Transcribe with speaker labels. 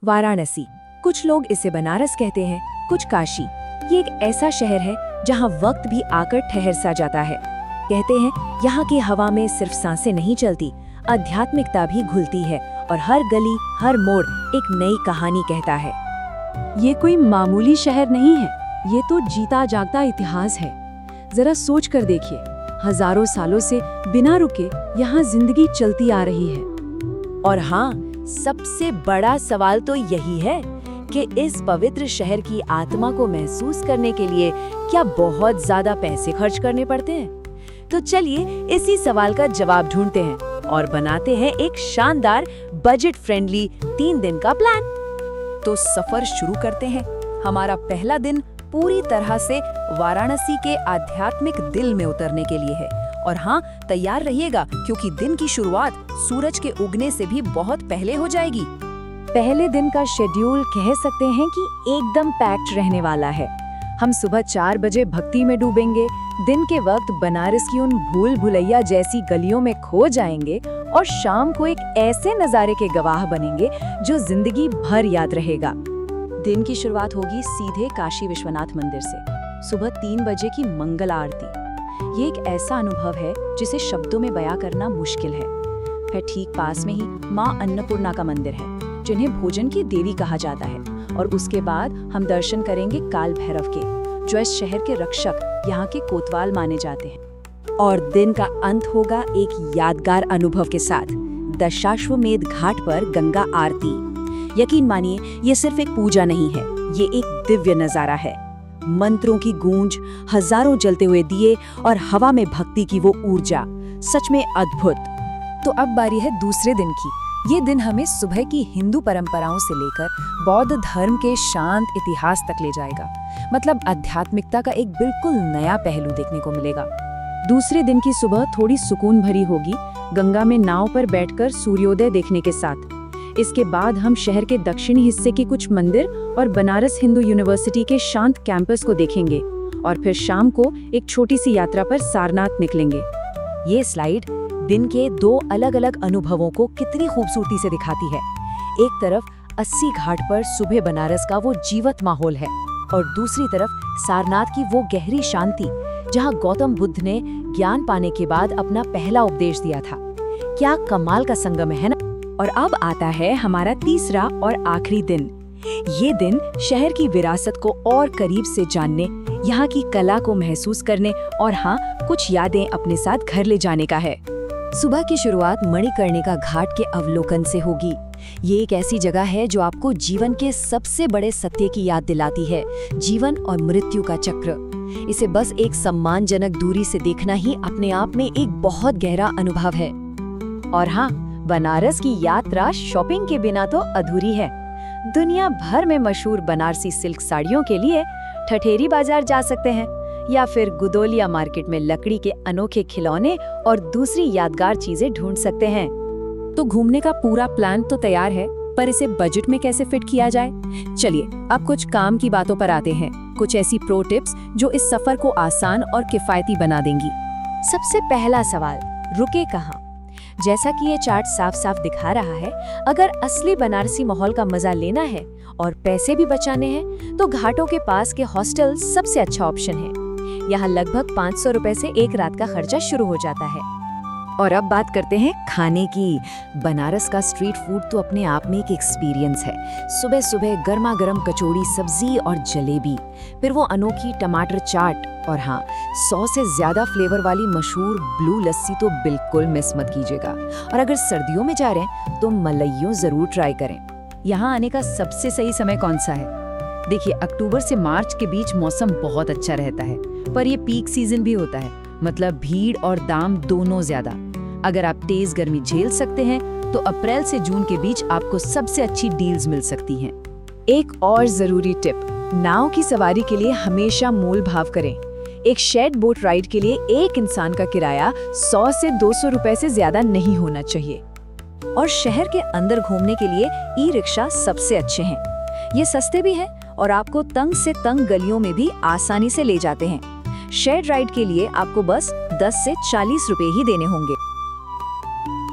Speaker 1: वाराणसी, कुछ लोग इसे बनारस कहते हैं, कुछ काशी। ये एक ऐसा शहर है जहाँ वक्त भी आकर ठहर सा जाता है। कहते हैं यहाँ की हवा में सिर्फ सांसें नहीं चलती, आध्यात्मिकता भी घुलती है और हर गली हर मोड़ एक नई कहानी कहता है।
Speaker 2: ये कोई मामूली शहर नहीं है, ये तो जीता जागता इतिहास है। जरा सोच कर देखिए, हजारों सालों से बिना रुके यहाँ जिंदगी चलती आ रही है।
Speaker 1: और हाँ, सबसे बड़ा सवाल तो यही है कि इस पवित्र शहर की आत्मा को महसूस करने के लिए क्या बहुत ज्यादा पैसे खर्च करने पड़ते हैं? तो चलिए इसी सवाल का जवाब ढूंढते हैं और बनाते हैं एक शानदार बजट फ्रेंडली 3 दिन का प्लान। तो सफर शुरू करते हैं। हमारा पहला दिन पूरी तरह से वाराणसी के आध्यात्मिक दिल में उतरने के लिए है। और हाँ, तैयार रहिएगा क्योंकि दिन की शुरुआत सूरज के उगने से भी बहुत पहले हो जाएगी। पहले दिन का शेड्यूल कह सकते हैं कि एकदम पैक्ड रहने वाला है। हम सुबह 4 बजे भक्ति में डूबेंगे, दिन के वक्त बनारस की उन भूल भुलैया जैसी गलियों में खो जाएंगे और शाम को एक ऐसे नज़ारे के गवाह बनेंगे जो जिंदगी भर याद रहेगा। दिन की शुरुआत होगी सीधे काशी विश्वनाथ मंदिर से। सुबह 3 बजे की मंगल आरती, ये एक ऐसा अनुभव है जिसे शब्दों में बयां करना मुश्किल है। फिर ठीक पास में ही माँ अन्नपूर्णा का मंदिर है, जिन्हें भोजन की देवी कहा जाता है। और उसके बाद हम दर्शन करेंगे काल भैरव के, जो इस शहर के रक्षक, यहाँ के कोतवाल माने जाते हैं। और दिन का अंत होगा एक यादगार अनुभव के साथ, दशाश्वमेध घाट पर गंगा आरती। यकीन मानिए, ये सिर्फ एक पूजा नहीं है, ये एक दिव्य नजारा है। मंत्रों की गूंज, हजारों जलते हुए दिए और हवा में भक्ति की वो ऊर्जा, सच में अद्भुत। तो अब बारी है दूसरे दिन की। ये दिन हमें सुबह की हिंदू परंपराओं से लेकर बौद्ध धर्म के शांत इतिहास तक ले जाएगा। मतलब आध्यात्मिकता का एक बिल्कुल नया पहलू देखने को मिलेगा। दूसरे दिन की सुबह थोड़ी सुकून भरी होगी, गंगा में नाव पर बैठकर सूर्योदय देखने के साथ। इसके बाद हम शहर के दक्षिणी हिस्से के कुछ मंदिर और बनारस हिंदू यूनिवर्सिटी के शांत कैंपस को देखेंगे और फिर शाम को एक छोटी सी यात्रा पर सारनाथ निकलेंगे। ये स्लाइड दिन के 2 अलग-अलग अनुभवों को कितनी खूबसूरती से दिखाती है। एक तरफ 80 घाट पर सुबह बनारस का वो जीवंत माहौल है और दूसरी तरफ सारनाथ की वो गहरी शांति, जहाँ गौतम बुद्ध ने ज्ञान पाने के बाद अपना पहला उपदेश दिया था। क्या कमाल का संगम है ना। और अब आता है हमारा तीसरा और आखिरी दिन। ये दिन शहर की विरासत को और करीब से जानने, यहाँ की कला को महसूस करने और हाँ, कुछ यादें अपने साथ घर ले जाने का है। सुबह की शुरुआत मणिकर्णिका घाट के अवलोकन से होगी। ये एक ऐसी जगह है जो आपको जीवन के सबसे बड़े सत्य की याद दिलाती है, जीवन और मृत्यु का चक्र। इसे बस एक सम्मानजनक दूरी से देखना ही अपने आप में एक बहुत गहरा अनुभव है। और हाँ, बनारस की यात्रा शॉपिंग के बिना तो अधूरी है। दुनिया भर में मशहूर बनारसी सिल्क साड़ियों के लिए ठठेरी बाजार जा सकते हैं या फिर गुदोलिया मार्केट में लकड़ी के अनोखे खिलौने और दूसरी यादगार चीजें ढूंढ सकते हैं। तो घूमने का पूरा प्लान तो तैयार है, पर इसे बजट में कैसे फिट किया जाए? चलिए अब कुछ काम की बातों पर आते हैं, कुछ ऐसी प्रो टिप्स जो इस सफर को आसान और किफायती बना देंगी। सबसे पहला सवाल, रुके कहाँ? जैसा कि ये चार्ट साफ साफ दिखा रहा है, अगर असली बनारसी माहौल का मजा लेना है और पैसे भी बचाने हैं तो घाटों के पास के हॉस्टल सबसे अच्छा ऑप्शन है। यहाँ लगभग 500 रुपए से एक रात का खर्चा शुरू हो जाता है। और अब बात करते हैं खाने की। बनारस का स्ट्रीट फूड तो अपने आप में एक एक्सपीरियंस है। सुबह सुबह गर्मा गर्म कचौड़ी, सब्जी और जलेबी, फिर वो अनोखी टमाटर चाट और हाँ, 100 से ज्यादा फ्लेवर वाली मशहूर ब्लू लस्सी तो बिल्कुल मिस मत कीजिएगा। और अगर सर्दियों में जा रहे हैं तो मलइयों जरूर ट्राई करें। यहाँ आने का सबसे सही समय कौन सा है? देखिए, अक्टूबर से मार्च के बीच मौसम बहुत अच्छा रहता है, पर ये पीक सीजन भी होता है, मतलब भीड़ और दाम दोनों ज्यादा। अगर आप तेज गर्मी झेल सकते हैं तो अप्रैल से जून के बीच आपको सबसे अच्छी डील्स मिल सकती हैं। एक और जरूरी टिप, नाव की सवारी के लिए हमेशा मोल भाव करें। एक शेड बोट राइड के लिए एक इंसान का किराया 100 से 200 रुपए से ज्यादा नहीं होना चाहिए। और शहर के अंदर घूमने के लिए ई रिक्शा सबसे अच्छे हैं। ये सस्ते भी हैं और आपको तंग से तंग गलियों में भी आसानी से ले जाते हैं। शेड राइड के लिए आपको बस 10 से 40 रुपए ही देने होंगे।